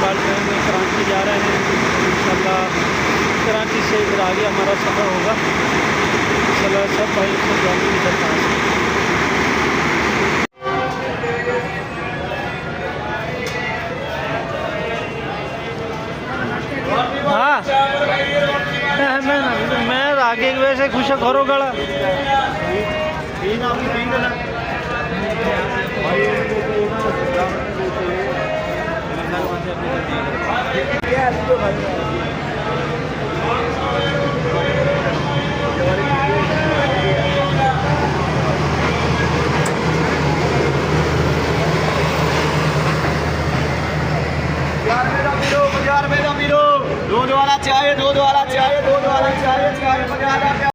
फिलहाल जो है मैं कराची जा रहे हैं। इंशाल्लाह कराची से इधर आगे हमारा सफ़र होगा। इंशाल्लाह सब भाई से जाएंगे इधर पास। हाँ मैं आगे वैसे खुश करो गला दूध वाला चाहिए, दूध वाला चाहिए, दूध वाला चाहिए।